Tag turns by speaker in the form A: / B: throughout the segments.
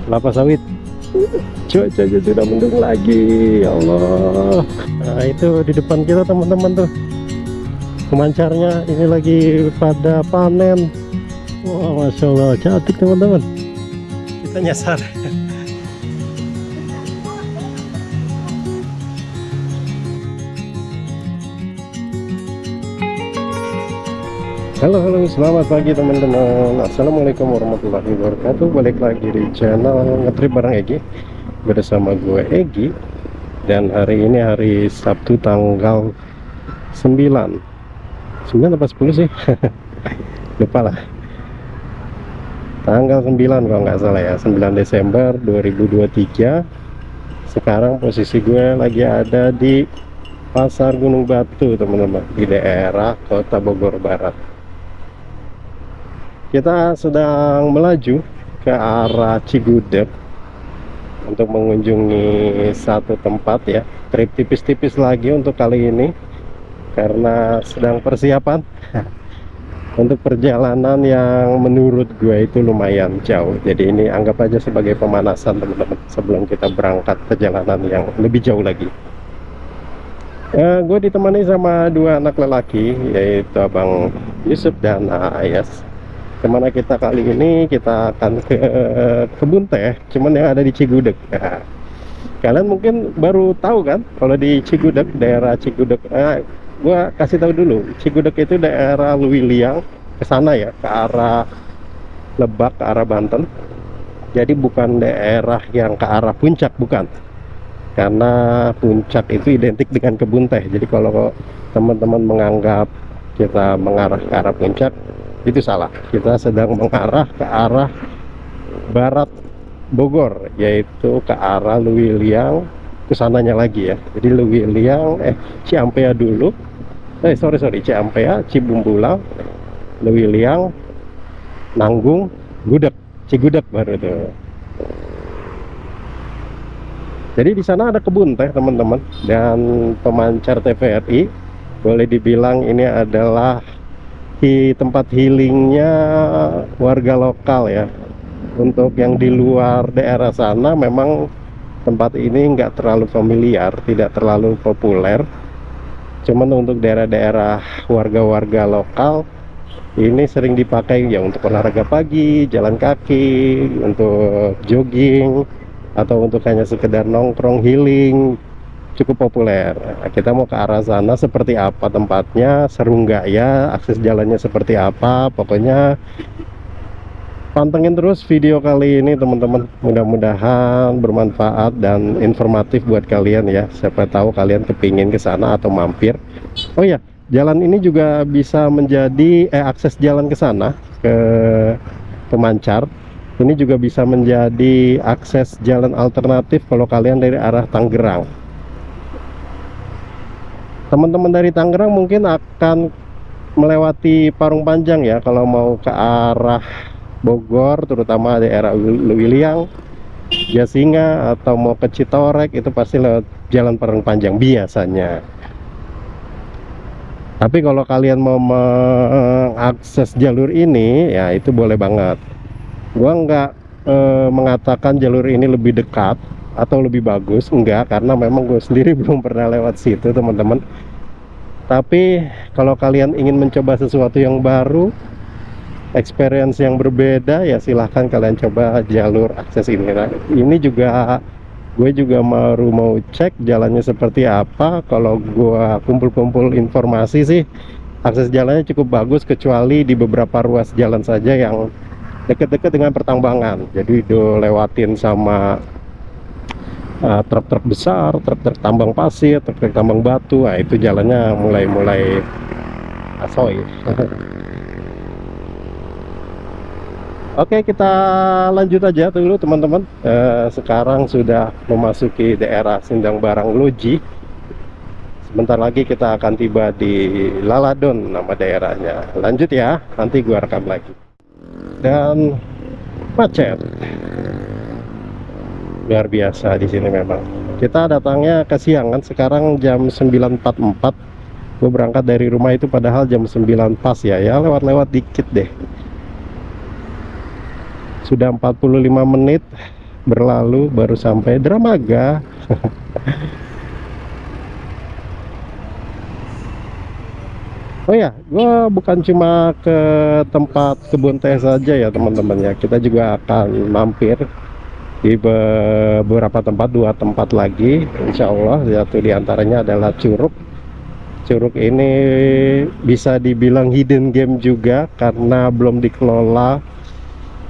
A: kelapa sawit. Cuacanya sudah mendung lagi, ya Allah. Nah, itu di depan kita teman-teman tuh, pemancarnya ini lagi pada panen. Wah, Masya Allah, cantik teman-teman. Kita nyasar. Halo, selamat pagi teman-teman. Assalamualaikum warahmatullahi wabarakatuh. Balik lagi di channel Ngetrip bareng Egi, bersama gue Egi. Dan hari ini hari Sabtu tanggal 9 apa 10 sih? Lupa lah. Tanggal 9 kalau nggak salah ya, 9 Desember 2023. Sekarang posisi gue lagi ada di Pasar Gunung Batu teman-teman, di daerah Kota Bogor Barat. Kita sedang melaju ke arah Cigudeg untuk mengunjungi satu tempat ya. Trip tipis-tipis lagi untuk kali ini karena sedang persiapan untuk perjalanan yang menurut gue itu lumayan jauh. Jadi ini anggap aja sebagai pemanasan teman-teman sebelum kita berangkat perjalanan yang lebih jauh lagi. Gue ditemani sama dua anak lelaki, yaitu Abang Yusuf dan Ayas. Kemana kita kali ini? Kita akan ke kebun teh, cuman yang ada di Cigudeg. Nah, kalian mungkin baru tahu kan kalau di Cigudeg, daerah Cigudeg. Gua kasih tahu dulu, Cigudeg itu daerah Luwiliang, ke sana ya, ke arah Lebak, ke arah Banten. Jadi bukan daerah yang ke arah puncak, bukan. Karena puncak itu identik dengan kebun teh. Jadi kalau teman-teman menganggap kita mengarah ke arah puncak, itu salah. Kita sedang mengarah ke arah barat Bogor, yaitu ke arah Luwiliang, kesananya lagi ya. Jadi Luwiliang, Ciampea dulu. Sorry, Ciampea, Cibumbulang, Luwiliang, Nanggung, Gudeg, Cigudeg baru itu. Jadi di sana ada kebun teh teman-teman, dan pemancar TVRI. Boleh dibilang ini adalah di tempat healingnya warga lokal ya. Untuk yang di luar daerah sana memang tempat ini nggak terlalu familiar, tidak terlalu populer. Cuman untuk daerah-daerah warga-warga lokal ini sering dipakai ya untuk olahraga pagi, jalan kaki, untuk jogging, atau untuk hanya sekedar nongkrong healing. Cukup populer. Nah, kita mau ke arah sana, seperti apa tempatnya, seru nggak ya, akses jalannya seperti apa, pokoknya pantengin terus video kali ini teman-teman. Mudah-mudahan bermanfaat dan informatif buat kalian ya. Siapa tahu kalian kepingin ke sana atau mampir. Oh ya, jalan ini juga bisa menjadi akses jalan ke sana, ke pemancar ini juga bisa menjadi akses jalan alternatif kalau kalian dari arah Tangerang. Teman-teman dari Tangerang mungkin akan melewati Parung Panjang ya kalau mau ke arah Bogor, terutama daerah Luwiliang, Jasinga, atau mau ke Citorek, itu pasti lewat jalan Parung Panjang biasanya. Tapi kalau kalian mau mengakses jalur ini ya itu boleh banget. Gua nggak mengatakan jalur ini lebih dekat atau lebih bagus, enggak, karena memang gue sendiri belum pernah lewat situ teman-teman. Tapi kalau kalian ingin mencoba sesuatu yang baru, experience yang berbeda, ya silahkan kalian coba jalur akses ini. Nah, ini juga gue juga baru mau cek jalannya seperti apa. Kalau gue kumpul-kumpul informasi sih akses jalannya cukup bagus, kecuali di beberapa ruas jalan saja yang dekat-dekat dengan pertambangan. Jadi dilewatin sama truk-truk besar, truk-truk tambang pasir, truk-truk tambang batu. Nah, itu jalannya mulai asoy. Oke, kita lanjut aja dulu teman-teman. Sekarang sudah memasuki daerah Sindang Barang Loji. Sebentar lagi kita akan tiba di Laladon, nama daerahnya. Lanjut ya, nanti gua rekam lagi. Dan macet luar biasa di sini memang. Kita datangnya kesiangan, sekarang jam 9.44. Gue berangkat dari rumah itu padahal jam 9 pas ya, lewat-lewat dikit deh. Sudah 45 menit berlalu baru sampai Dramaga. Oh ya, gua bukan cuma ke tempat kebun teh saja ya teman-teman ya, kita juga akan mampir di beberapa tempat, 2 tempat lagi insya Allah. Satu diantaranya adalah Curug. Curug ini bisa dibilang hidden game juga karena belum dikelola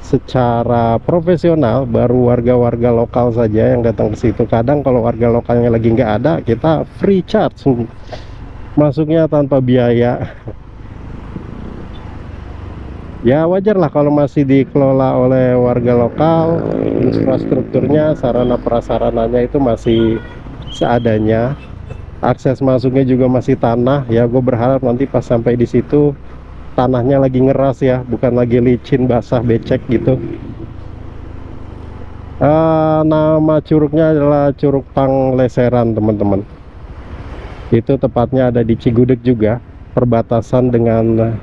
A: secara profesional, baru warga-warga lokal saja yang datang ke situ. Kadang kalau warga lokalnya lagi nggak ada, kita free charge masuknya tanpa biaya. Ya wajar lah kalau masih dikelola oleh warga lokal, infrastrukturnya, sarana prasarananya itu masih seadanya, akses masuknya juga masih tanah. Ya gue berharap nanti pas sampai di situ tanahnya lagi ngeras ya, bukan lagi licin basah becek gitu. Nama curugnya adalah Curug Pangleseran teman-teman. Itu tepatnya ada di Cigudeg juga, perbatasan dengan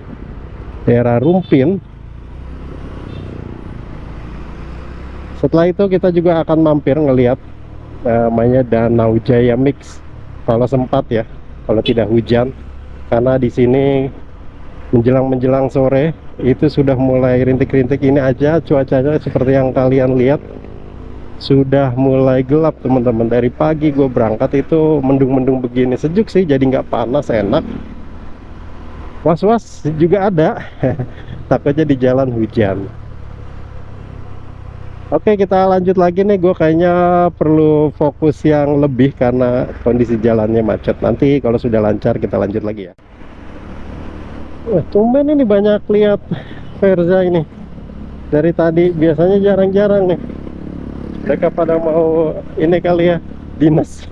A: daerah Rumpin. Setelah itu kita juga akan mampir ngelihat namanya Danau Jaya Mix kalau sempat ya, kalau tidak hujan, karena di sini menjelang sore itu sudah mulai rintik-rintik. Ini aja cuacanya seperti yang kalian lihat, sudah mulai gelap teman-teman. Dari pagi gue berangkat itu mendung-mendung begini, sejuk sih, jadi nggak panas, enak. Was-was juga ada takutnya di jalan hujan. Oke, kita lanjut lagi nih. Gue kayaknya perlu fokus yang lebih karena kondisi jalannya macet. Nanti kalau sudah lancar kita lanjut lagi ya. Wah, tumben ini banyak lihat Verza ini. Dari tadi biasanya jarang-jarang nih. Mereka pada mau ini kali ya, dinas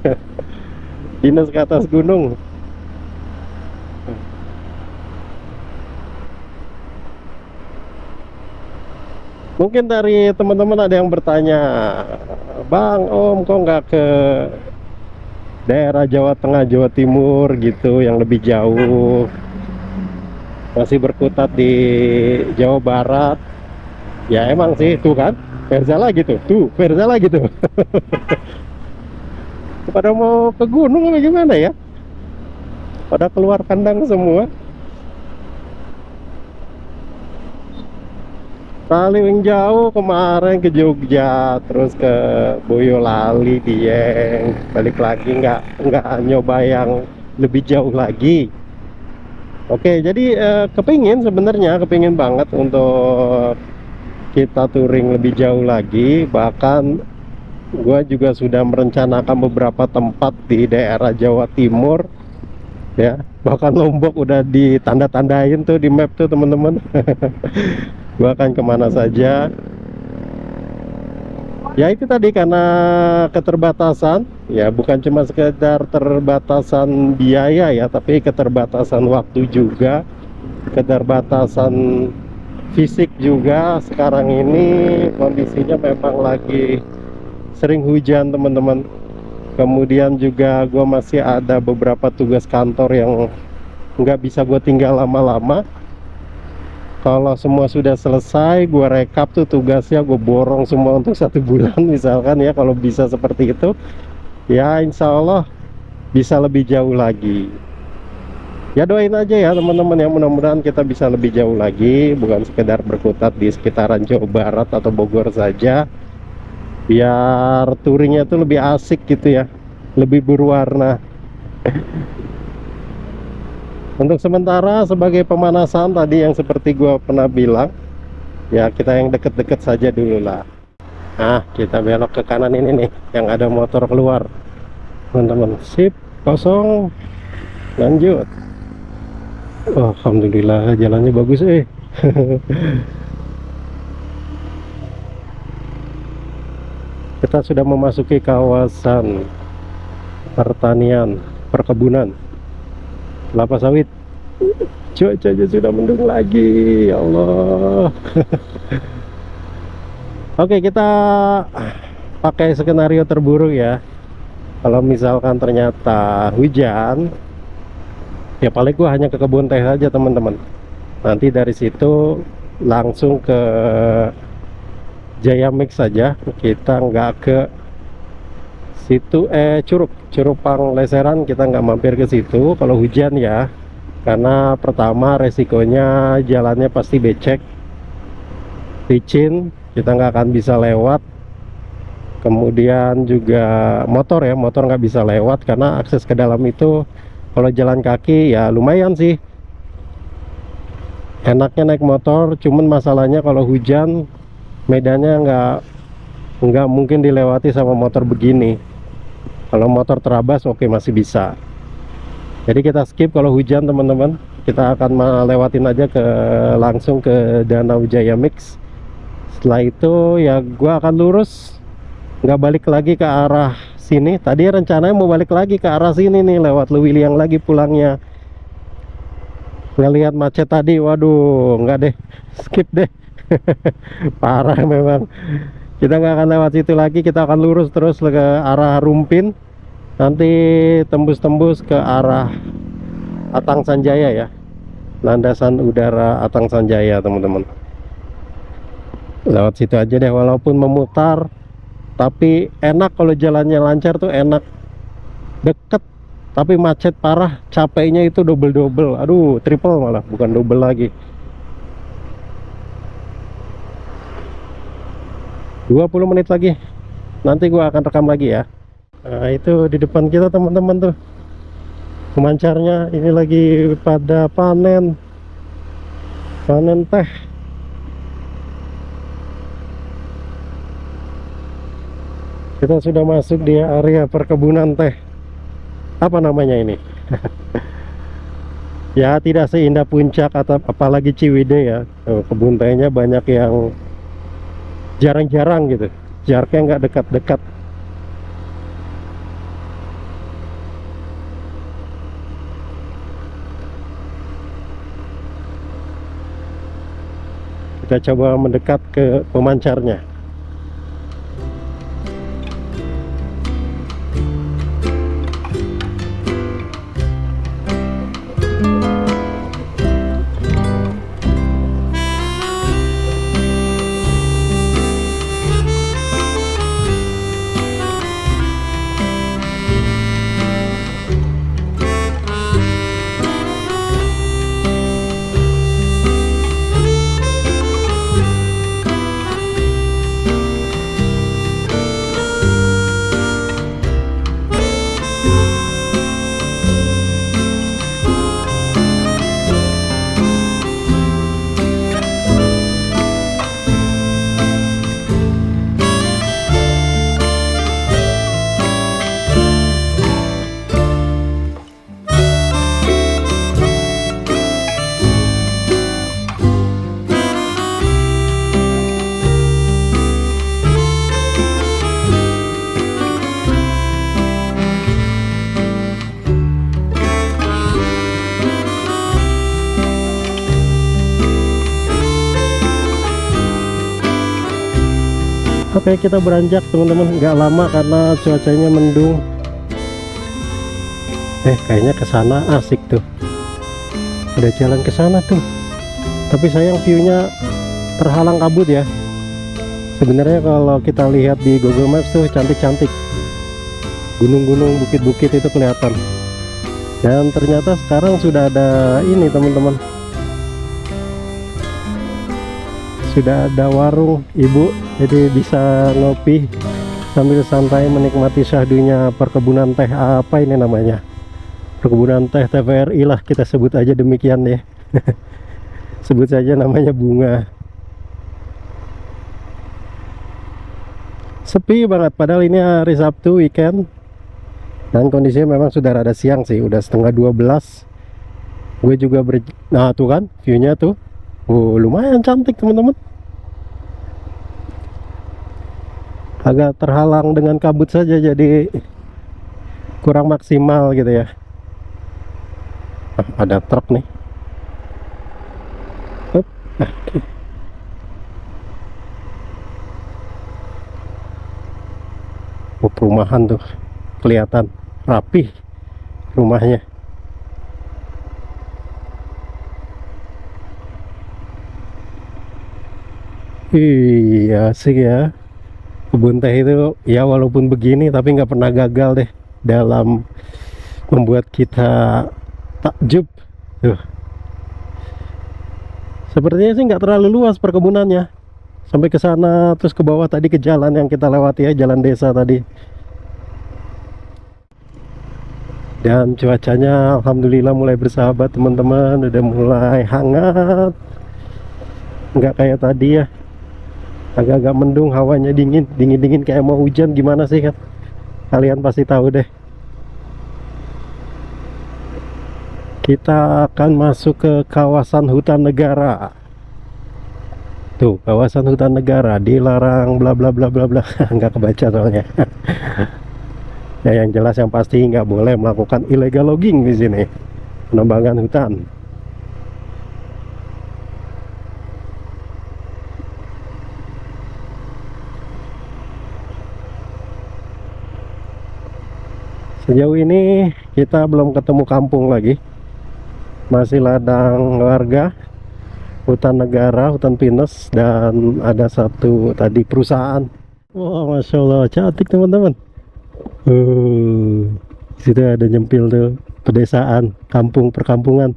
A: dinas ke atas gunung. Mungkin dari teman-teman ada yang bertanya, Bang, Om, kok nggak ke daerah Jawa Tengah, Jawa Timur gitu, yang lebih jauh, masih berkutat di Jawa Barat? Ya emang sih, tuh kan, Verza lagi tuh Verza lagi tuh. Pada mau ke gunung apa gimana ya? Pada keluar kandang semua. Paling jauh kemarin ke Jogja, terus ke Boyolali, Dieng, balik lagi, nggak nyoba yang lebih jauh lagi. Oke, jadi kepingin banget untuk kita touring lebih jauh lagi. Bahkan gua juga sudah merencanakan beberapa tempat di daerah Jawa Timur ya, bahkan Lombok udah ditanda-tandain tuh di map tuh teman-teman. Gua akan kemana saja ya. Itu tadi karena keterbatasan ya, bukan cuma sekedar keterbatasan biaya ya, tapi keterbatasan waktu juga, keterbatasan fisik juga. Sekarang ini kondisinya memang lagi sering hujan teman-teman. Kemudian juga gue masih ada beberapa tugas kantor yang nggak bisa gue tinggal lama-lama. Kalau semua sudah selesai, gue rekap tuh tugasnya, gue borong semua untuk 1 bulan misalkan ya. Kalau bisa seperti itu ya, insya Allah bisa lebih jauh lagi. Ya doain aja ya teman-teman ya, mudah-mudahan kita bisa lebih jauh lagi, bukan sekedar berkutat di sekitaran Jawa Barat atau Bogor saja, biar touringnya tuh lebih asik gitu ya, lebih berwarna. Untuk sementara sebagai pemanasan tadi yang seperti gua pernah bilang ya, kita yang deket-deket saja dulu lah. Nah, kita belok ke kanan ini nih, yang ada motor keluar teman-teman. Sip, kosong, lanjut. Oh, alhamdulillah jalannya bagus Kita sudah memasuki kawasan pertanian, perkebunan kelapa sawit. Cuacanya sudah mendung lagi, ya Allah. Oke, kita pakai skenario terburuk ya. Kalau misalkan ternyata hujan, ya paling gua hanya ke kebun teh saja teman-teman. Nanti dari situ langsung ke Jaya Mix saja, kita nggak ke situ. Curug Pangleseran kita nggak mampir ke situ kalau hujan ya, karena pertama resikonya jalannya pasti becek, licin, kita nggak akan bisa lewat. Kemudian juga motor nggak bisa lewat karena akses ke dalam itu kalau jalan kaki ya lumayan sih enaknya naik motor, cuman masalahnya kalau hujan medannya nggak mungkin dilewati sama motor begini. Kalau motor terabas oke, masih bisa. Jadi kita skip kalau hujan teman-teman, kita akan melewatin aja langsung ke Danau Jaya Mix. Setelah itu ya gua akan lurus, nggak balik lagi ke arah sini. Tadi rencananya mau balik lagi ke arah sini nih, lewat Lewiliang lagi pulangnya. Ngelihat macet tadi, waduh, nggak deh, skip deh. Parah memang. Kita nggak akan lewat situ lagi, kita akan lurus terus ke arah Rumpin, nanti tembus-tembus ke arah Atang Sanjaya ya, landasan udara Atang Sanjaya teman-teman. Lewat situ aja deh, walaupun memutar tapi enak. Kalau jalannya lancar tuh enak, deket, tapi macet parah, capeknya itu double, aduh triple malah, bukan double lagi. 20 menit lagi nanti gua akan rekam lagi ya. Nah, itu di depan kita teman-teman tuh pemancarnya, ini lagi pada panen teh. Kita sudah masuk di area perkebunan teh. Apa namanya ini? Ya tidak seindah Puncak atau apalagi Ciwidey ya. Kebun tehnya banyak yang jarang-jarang gitu, jaraknya nggak dekat-dekat. Kita coba mendekat ke pemancarnya. Oke, kita beranjak teman-teman, nggak lama karena cuacanya mendung. Kayaknya ke sana asik tuh, ada jalan ke sana tuh, tapi sayang viewnya terhalang kabut ya. Sebenarnya kalau kita lihat di Google Maps tuh cantik-cantik, gunung-gunung, bukit-bukit itu kelihatan. Dan ternyata sekarang sudah ada ini teman-teman, sudah ada warung ibu, jadi bisa ngopi sambil santai menikmati syahdunya perkebunan teh. Apa ini namanya, perkebunan teh TVRI lah, kita sebut aja demikian ya. Sebut saja namanya Bunga. Sepi banget padahal ini hari Sabtu weekend, dan kondisinya memang sudah rada siang sih, udah setengah 12. Gue juga nah tuh kan viewnya tuh, lumayan cantik teman-teman. Agak terhalang dengan kabut saja, jadi kurang maksimal gitu ya. Ada truk nih. Perumahan tuh kelihatan rapi rumahnya. Iya sih ya, kebun teh itu ya walaupun begini tapi nggak pernah gagal deh dalam membuat kita takjub. Tuh, sepertinya sih nggak terlalu luas perkebunannya. Sampai ke sana terus ke bawah tadi ke jalan yang kita lewati ya, jalan desa tadi. Dan cuacanya alhamdulillah mulai bersahabat teman-teman, udah mulai hangat. Nggak kayak tadi ya, agak-agak mendung, hawanya dingin kayak mau hujan gimana sih kan. Kalian pasti tahu deh. Kita akan masuk ke kawasan hutan negara. Tuh, kawasan hutan negara dilarang bla bla bla bla bla. Nggak kebaca soalnya. Ya yang jelas yang pasti nggak boleh melakukan illegal logging di sini. Penebangan hutan. Sejauh ini kita belum ketemu kampung lagi. Masih ladang warga, hutan negara, hutan pinus, dan ada satu tadi perusahaan. Wah, masya Allah, cantik teman-teman. Situ ada nyempil tuh pedesaan, kampung perkampungan.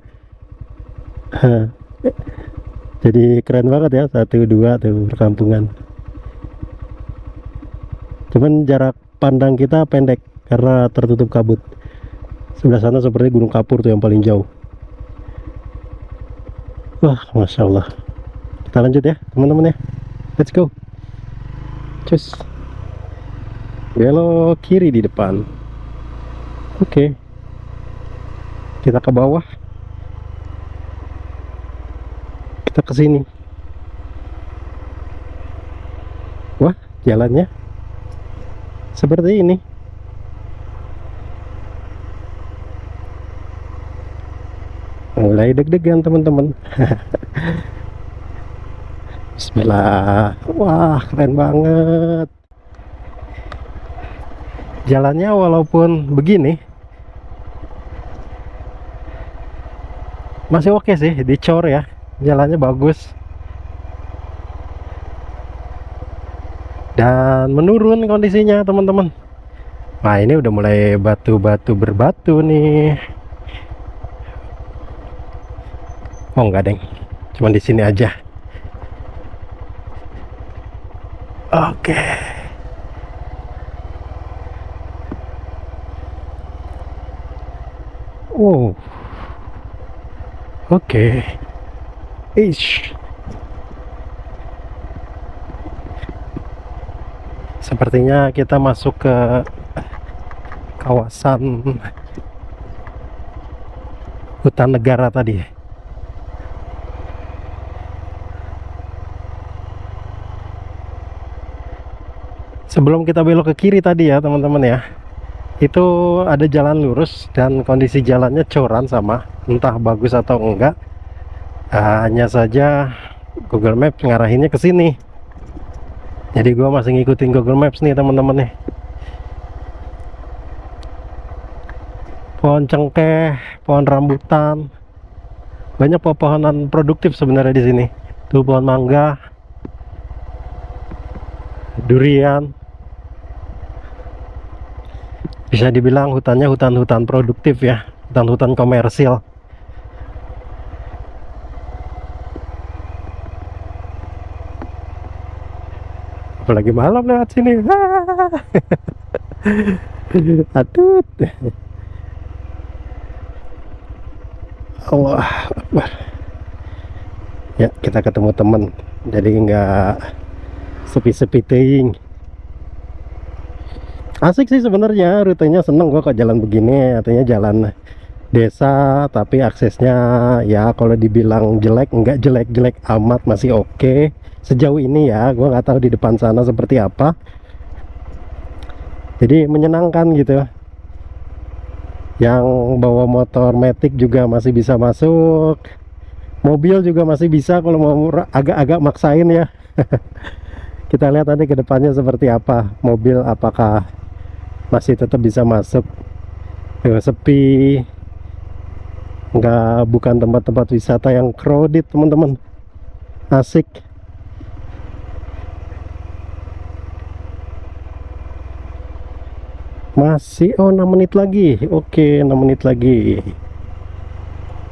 A: Jadi keren banget ya, satu dua tuh perkampungan. Cuman jarak pandang kita pendek karena tertutup kabut. Sebelah sana seperti Gunung Kapur tuh yang paling jauh. Wah, masya Allah. Kita lanjut ya teman-teman ya, let's go. Cus, belok kiri di depan. Oke, kita ke bawah, kita ke sini. Wah, jalannya seperti ini. Mulai deg-degan teman-teman. Bismillah. Wah, keren banget. Jalannya walaupun begini masih oke sih, dicor ya. Jalannya bagus. Dan menurun kondisinya teman-teman. Nah, ini udah mulai batu-batu berbatu nih. Oh enggak deng, cuma di sini aja. Oke. Oh, oke. Ish. Sepertinya kita masuk ke kawasan hutan negara tadi. Sebelum kita belok ke kiri tadi ya teman-teman ya, itu ada jalan lurus dan kondisi jalannya coran sama, entah bagus atau enggak. Hanya saja Google Maps ngarahinnya ke sini. Jadi gua masih ngikutin Google Maps nih teman-teman nih. Pohon cengkeh, pohon rambutan, banyak pepohonan produktif sebenarnya di sini. Tuh pohon mangga, durian. Bisa dibilang hutannya hutan-hutan produktif ya, hutan-hutan komersil. Apalagi malam lewat sini. Atut. Allah Akbar. Ya, kita ketemu temen, jadi nggak sepi-sepi ting. Asik sih sebenarnya, rutenya seneng gua kok jalan begini. Artinya jalan desa tapi aksesnya ya kalau dibilang jelek nggak jelek-jelek amat, masih oke sejauh ini ya. Gua nggak tahu di depan sana seperti apa, jadi menyenangkan gitu. Yang bawa motor matic juga masih bisa masuk, mobil juga masih bisa kalau mau agak-agak maksain ya. Kita lihat nanti ke depannya seperti apa, mobil apakah masih tetap bisa masuk. Sepi, bukan tempat-tempat wisata yang crowded teman-teman. Asik. Masih, oh 6 menit lagi. Oke, 6 menit lagi.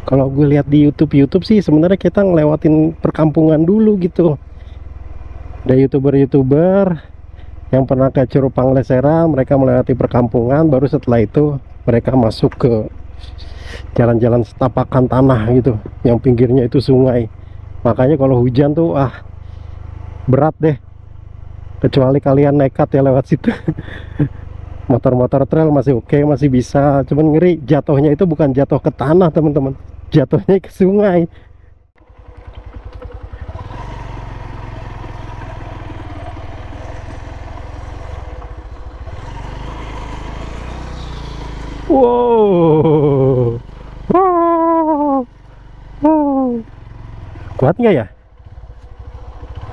A: Kalau gue lihat di YouTube sih sebenarnya kita ngelewatin perkampungan dulu gitu. Ada YouTuber yang pernah ke Curug Panglesera, mereka melewati perkampungan, baru setelah itu mereka masuk ke jalan-jalan setapakan tanah gitu, yang pinggirnya itu sungai. Makanya kalau hujan tuh berat deh, kecuali kalian nekat ya lewat situ. Motor-motor trail masih oke, masih bisa, cuman ngeri jatuhnya itu bukan jatuh ke tanah teman-teman, jatuhnya ke sungai. Wow, wow, wow. Kuat nggak ya?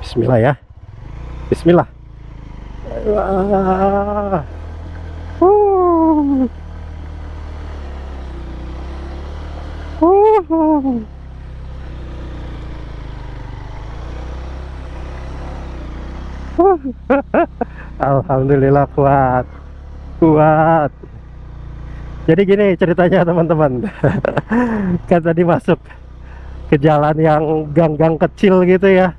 A: Bismillah ya, Bismillah. Wah. Wow. Wow. Alhamdulillah kuat, kuat. Jadi gini ceritanya teman-teman. Kan tadi masuk ke jalan yang gang-gang kecil gitu ya.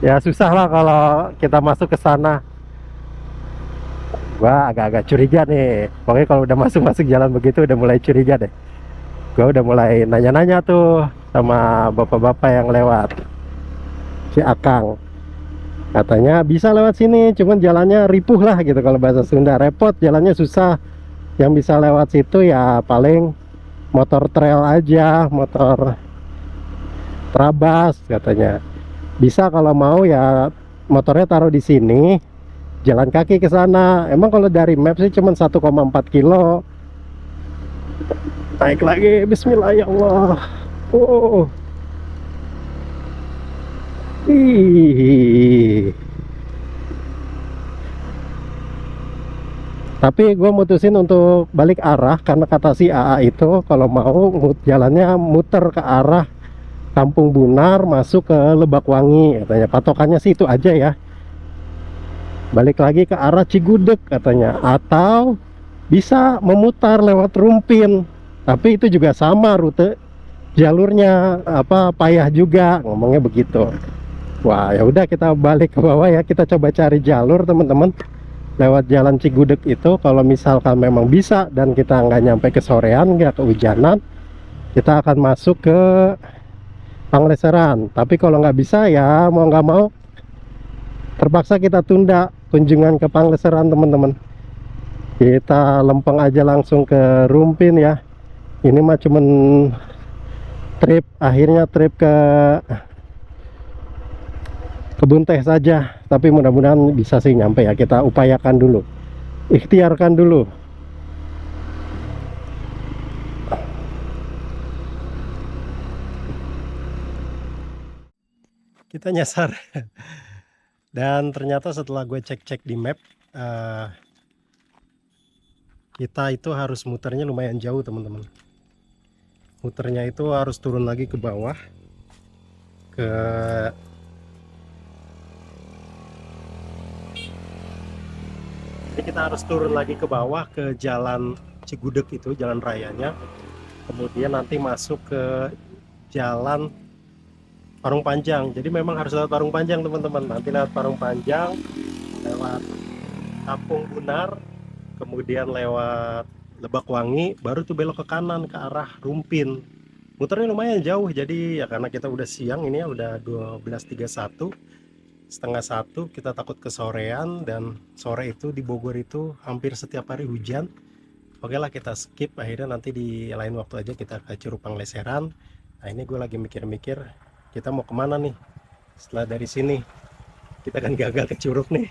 A: Ya susah lah kalau kita masuk ke sana. Gua agak-agak curiga nih. Pokoknya kalau udah masuk-masuk jalan begitu udah mulai curiga deh. Gua udah mulai nanya-nanya tuh sama bapak-bapak yang lewat. Si Akang. Katanya bisa lewat sini, cuman jalannya ripuh lah gitu kalau bahasa Sunda. Repot, jalannya susah. Yang bisa lewat situ ya paling motor trail aja, motor trabas katanya. Bisa kalau mau ya motornya taruh di sini, jalan kaki ke sana. Emang kalau dari map sih cuma 1,4 kilo. Naik lagi, bismillah ya Allah. Oh. Ih. Tapi gue mutusin untuk balik arah karena kata si AA itu kalau mau jalannya muter ke arah Kampung Bunar masuk ke Lebakwangi katanya. Patokannya sih itu aja ya. Balik lagi ke arah Cigudeg katanya, atau bisa memutar lewat Rumpin. Tapi itu juga sama rute jalurnya, payah juga ngomongnya begitu. Wah, ya udah kita balik ke bawah ya, kita coba cari jalur teman-teman lewat jalan Cigudeg itu. Kalau misalkan memang bisa dan kita nggak nyampe ke sorean, nggak kehujanan, kita akan masuk ke Pangleseran. Tapi kalau nggak bisa ya mau nggak mau terpaksa kita tunda kunjungan ke Pangleseran teman-teman. Kita lempeng aja langsung ke Rumpin ya. Ini mah cuman akhirnya trip ke kebun teh saja, tapi mudah-mudahan bisa sih nyampe ya. Kita upayakan dulu, ikhtiarkan dulu. Kita nyasar dan ternyata setelah gue cek-cek di map, kita itu harus muternya lumayan jauh teman-teman. Muternya itu harus turun lagi ke bawah ke kita harus turun lagi ke bawah ke jalan Cigudeg itu, jalan rayanya. Kemudian nanti masuk ke jalan Parung Panjang. Jadi memang harus lewat Parung Panjang teman-teman. Nanti lewat Parung Panjang, lewat Kampung Bunar, kemudian lewat Lebakwangi, baru tuh belok ke kanan ke arah Rumpin. Muternya lumayan jauh, jadi ya karena kita udah siang ini ya, udah 12.31, setengah 1, kita takut kesorean, dan sore itu di Bogor itu hampir setiap hari hujan. Oke lah, kita skip, akhirnya nanti di lain waktu aja kita ke Curug Pangleseran. Nah ini gue lagi mikir-mikir kita mau kemana nih setelah dari sini. Kita kan gagal ke Curug nih.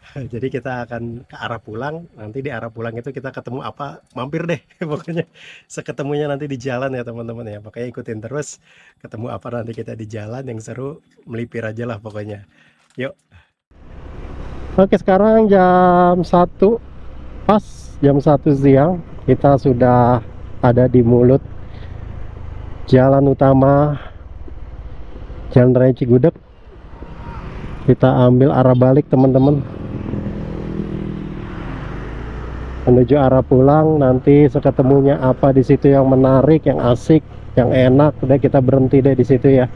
A: Jadi kita akan ke arah pulang. Nanti di arah pulang itu kita ketemu apa, mampir deh pokoknya seketemunya nanti di jalan ya teman-teman ya. Makanya ikutin terus, ketemu apa nanti kita di jalan yang seru, melipir aja lah pokoknya. Yuk. Oke, sekarang jam 1, pas jam 1 siang, kita sudah ada di mulut jalan utama Jalan Raya Cigudeg. Kita ambil arah balik teman-teman. menuju arah pulang. Nanti seketemunya apa di situ yang menarik, yang asik, yang enak, udah kita berhenti deh di situ ya.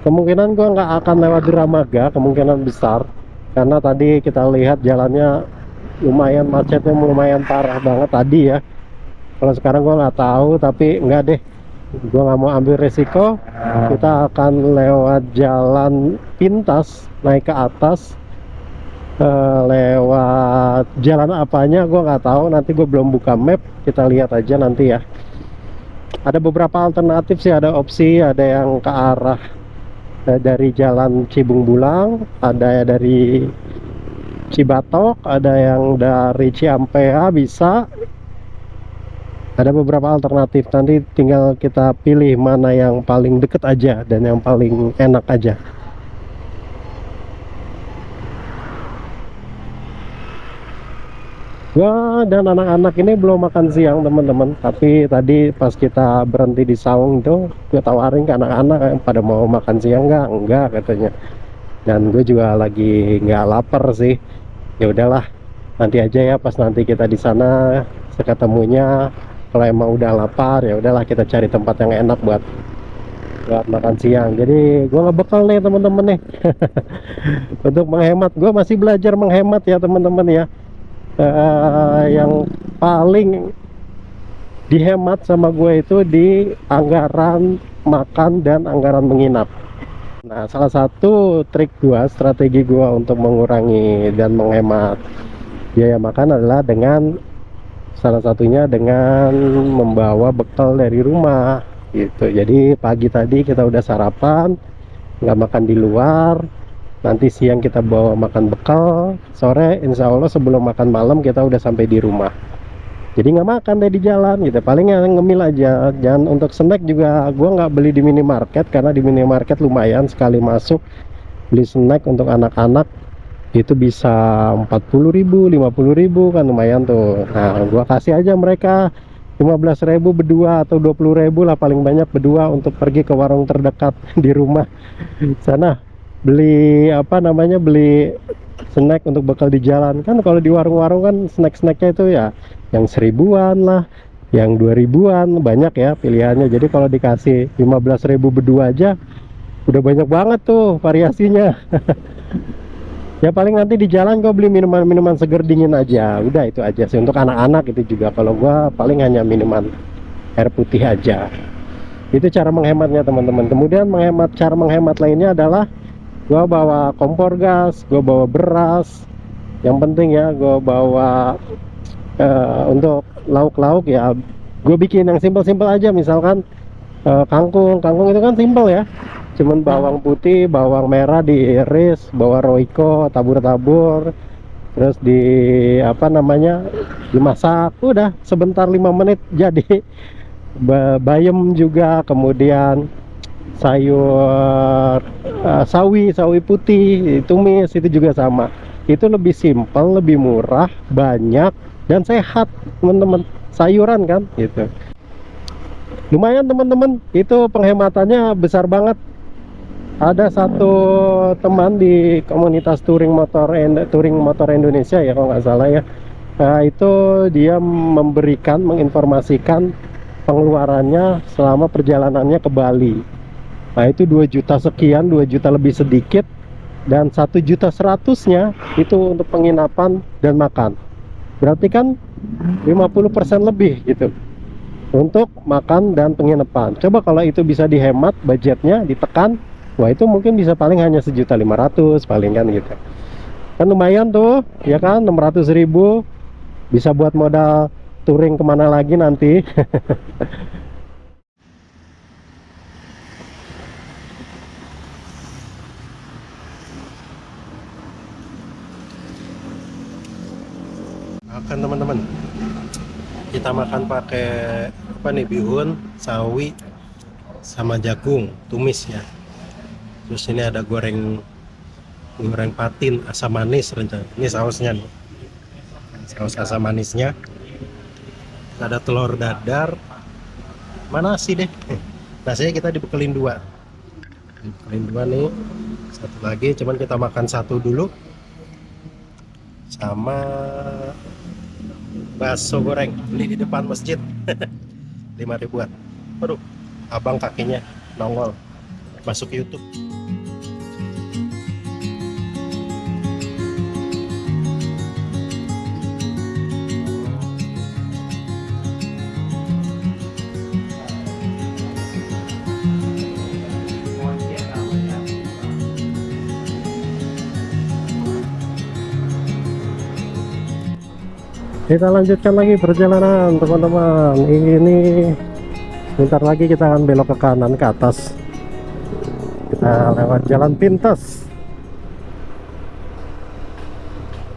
A: Kemungkinan gua nggak akan lewat Dramaga, kemungkinan besar, karena tadi kita lihat jalannya lumayan macetnya, lumayan parah banget tadi ya. Kalau sekarang gua nggak tahu, tapi nggak deh, gua nggak mau ambil resiko. Kita akan lewat jalan pintas naik ke atas. Lewat jalan apanya gua nggak tahu, nanti gue belum buka map, kita lihat aja nanti ya. Ada beberapa alternatif sih, ada opsi, ada yang ke arah dari jalan Cibung Bulang, ada dari Cibatok, ada yang dari Ciampea, bisa. Ada beberapa alternatif, nanti tinggal kita pilih mana yang paling deket aja dan yang paling enak aja. Gua dan anak-anak ini belum makan siang teman-teman, tapi tadi pas kita berhenti di saung itu gue tawarin ke anak-anak pada mau makan siang enggak katanya. Dan gue juga lagi nggak lapar sih. Ya udahlah, nanti aja ya pas nanti kita di sana seketemunya. Kalau emang udah lapar ya udahlah, kita cari tempat yang enak buat makan siang. Jadi gue ngebekal nih teman-teman nih. Untuk menghemat, gue masih belajar menghemat ya teman-teman ya. Yang paling dihemat sama gue itu di anggaran makan dan anggaran menginap. Nah, salah satu trik gue, strategi gue untuk mengurangi dan menghemat biaya makan adalah dengan salah satunya dengan membawa bekal dari rumah gitu. Jadi pagi tadi kita udah sarapan, nggak makan di luar. Nanti siang kita bawa makan bekal, sore insya Allah sebelum makan malam kita udah sampai di rumah. Jadi nggak makan deh di jalan gitu, paling yang ngemil aja. Dan untuk snack juga gua nggak beli di minimarket, karena di minimarket lumayan sekali masuk beli snack untuk anak-anak itu bisa 40.000, 50.000 kan, lumayan tuh. Nah gua kasih aja mereka 15.000 berdua atau 20.000 lah paling banyak berdua untuk pergi ke warung terdekat di rumah sana, beli apa namanya, beli snack untuk bekal di jalan. Kan kalau di warung-warung kan snack-snacknya itu ya yang 1.000-an lah, yang 2.000-an, banyak ya pilihannya. Jadi kalau dikasih 15.000 berdua aja udah banyak banget tuh variasinya. Ya paling nanti di jalan gue beli minuman-minuman seger dingin aja, udah itu aja sih untuk anak-anak. Itu juga kalau gua paling hanya minuman air putih aja. Itu cara menghematnya teman-teman. Kemudian cara menghemat lainnya adalah gua bawa kompor gas, gua bawa beras. Yang penting ya gua bawa untuk lauk-lauk ya gue bikin yang simpel-simpel aja. Misalkan kangkung itu kan simpel ya, cuman bawang putih, bawang merah diiris, bawa roiko tabur-tabur, terus di apa namanya, dimasak, udah sebentar 5 menit jadi. Bayam juga, kemudian sayur sawi putih tumis itu juga sama. Itu lebih simpel, lebih murah, banyak dan sehat teman-teman. Sayuran kan gitu, lumayan teman-teman, itu penghematannya besar banget. Ada satu teman di komunitas touring motor Indonesia ya kalau nggak salah ya, itu dia menginformasikan pengeluarannya selama perjalanannya ke Bali. Nah itu 2 juta sekian, 2 juta lebih sedikit, dan 1.100.000-nya itu untuk penginapan dan makan. Berarti kan 50% lebih gitu untuk makan dan penginapan. Coba kalau itu bisa dihemat, budgetnya ditekan, wah itu mungkin bisa paling hanya 1.500.000 paling kan gitu. Kan lumayan tuh ya kan, 600.000 bisa buat modal touring kemana lagi nanti. Makan teman-teman, kita makan pakai apa nih, bihun, sawi, sama jagung tumis ya. Terus ini ada goreng patin asam manis rencana. Ini sausnya nih, saus asam manisnya. Ada telur dadar, mana nasi deh. Nasinya kita dibekelin 2 nih, 1 lagi, cuman kita makan 1 dulu. sama bakso goreng beli di depan masjid. 5 ribuan. Aduh, abang kakinya nongol masuk YouTube. Kita lanjutkan lagi perjalanan teman-teman. Ini bentar lagi kita akan belok ke kanan ke atas. Kita lewat jalan pintas.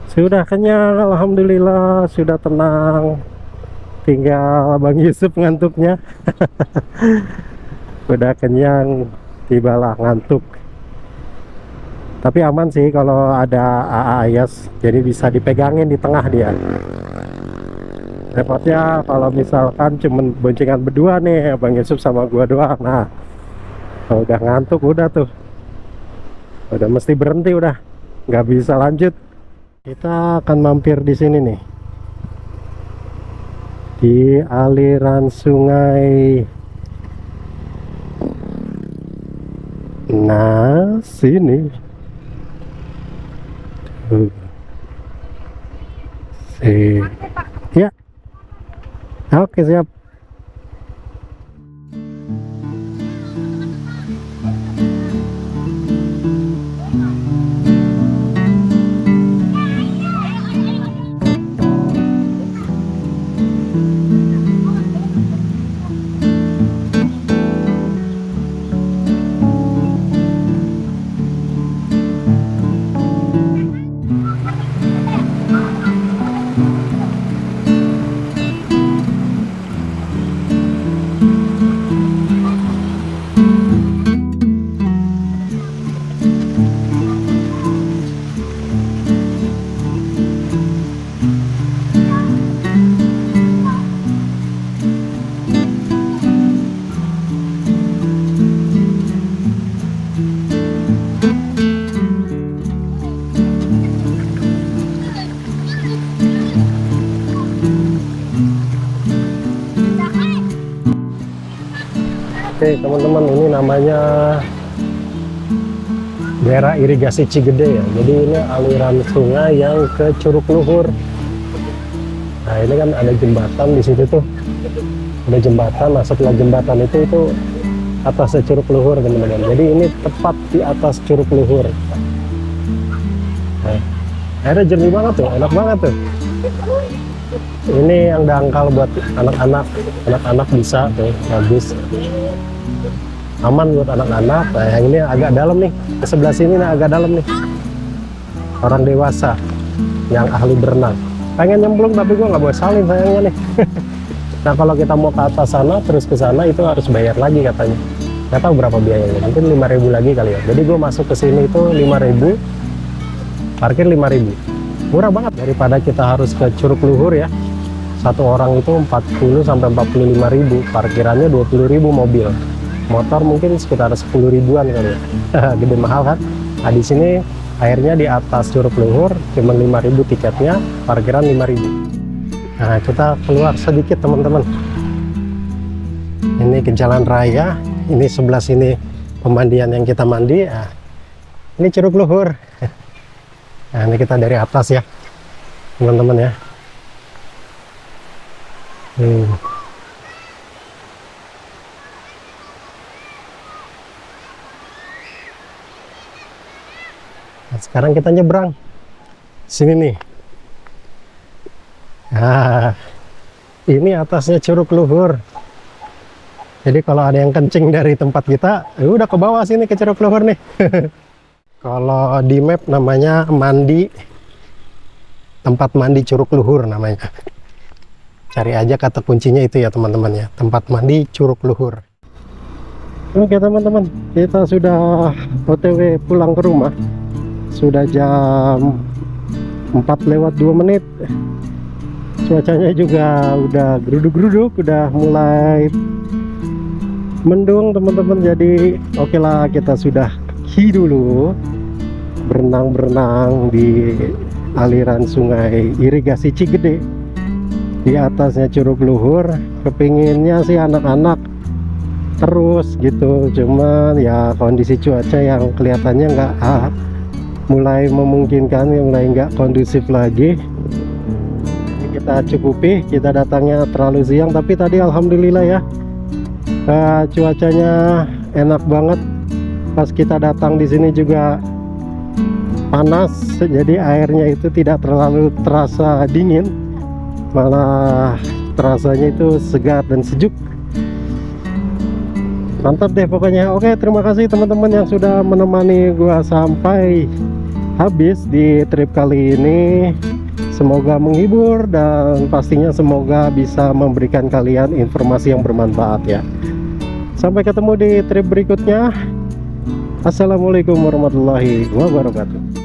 A: Sudah kenyang, alhamdulillah, sudah tenang. Tinggal Bang Yusuf ngantuknya. Udah kenyang, tibalah ngantuk. Tapi aman sih kalau ada AA Ayas, jadi bisa dipegangin di tengah dia. Repotnya kalau misalkan cuman boncengan berdua nih, Bang Yusuf sama gua doang. Nah, kalau udah ngantuk udah tuh, udah mesti berhenti, udah nggak bisa lanjut. Kita akan mampir di sini nih, di aliran sungai. Nah, sini. Ya, oke, siap. Oke teman-teman, ini namanya daerah irigasi Cigede ya. Jadi ini aliran sungai yang ke Curug Luhur. Nah ini kan ada jembatan di situ tuh, ada jembatan. Nah setelah jembatan itu atasnya Curug Luhur teman-teman. Jadi ini tepat di atas Curug Luhur. Nah, airnya jernih banget tuh, enak banget tuh. Ini yang dangkal buat anak-anak bisa tuh, bagus, aman buat anak-anak. Nah yang ini agak dalam nih, ke sebelah sini nih agak dalam nih, orang dewasa yang ahli berenang. Pengen nyemplung tapi gue nggak boleh salin sayangnya nih. Nah kalau kita mau ke atas sana terus ke sana itu harus bayar lagi katanya. Nggak tahu berapa biayanya, mungkin 5.000 lagi kali ya. Jadi gue masuk ke sini itu 5.000, parkir 5.000. Murah banget daripada kita harus ke Curug Luhur ya. Satu orang itu 40 sampai 45.000, parkirannya 20.000 mobil. Motor mungkin sekitar 10 ribuan kali ya. Gede mahal kan? Nah di sini airnya di atas Curug Luhur cuma 5.000 tiketnya, parkiran 5.000. Nah kita keluar sedikit teman-teman. Ini ke jalan raya, ini sebelah sini pemandian yang kita mandi. Nah, ini Curug Luhur. Nah ini kita dari atas ya teman-teman ya. Nah, sekarang kita nyebrang sini nih. Nah ini atasnya Curug Luhur. Jadi kalau ada yang kencing dari tempat kita, udah ke bawah sini ke Curug Luhur nih. Kalau di map namanya tempat mandi Curug Luhur namanya. Cari aja kata kuncinya itu ya teman-teman ya, tempat mandi Curug Luhur. Oke teman-teman, kita sudah OTW pulang ke rumah. Sudah jam 4:02. Cuacanya juga udah geruduk-geruduk, udah mulai mendung teman-teman. Jadi oke lah, kita sudah dulu berenang-berenang di aliran sungai irigasi Cigede. Di atasnya Curug Luhur, kepinginnya sih anak-anak terus gitu, cuman ya kondisi cuaca yang kelihatannya nggak mulai memungkinkan, mulai nggak kondusif lagi. Kita cukupi, kita datangnya terlalu siang, tapi tadi alhamdulillah ya, cuacanya enak banget. Pas kita datang di sini juga panas, jadi airnya itu tidak terlalu terasa dingin, malah terasanya itu segar dan sejuk. Mantap deh pokoknya. Oke, terima kasih teman-teman yang sudah menemani gua sampai habis di trip kali ini. Semoga menghibur dan pastinya semoga bisa memberikan kalian informasi yang bermanfaat ya. Sampai ketemu di trip berikutnya. Assalamualaikum warahmatullahi wabarakatuh.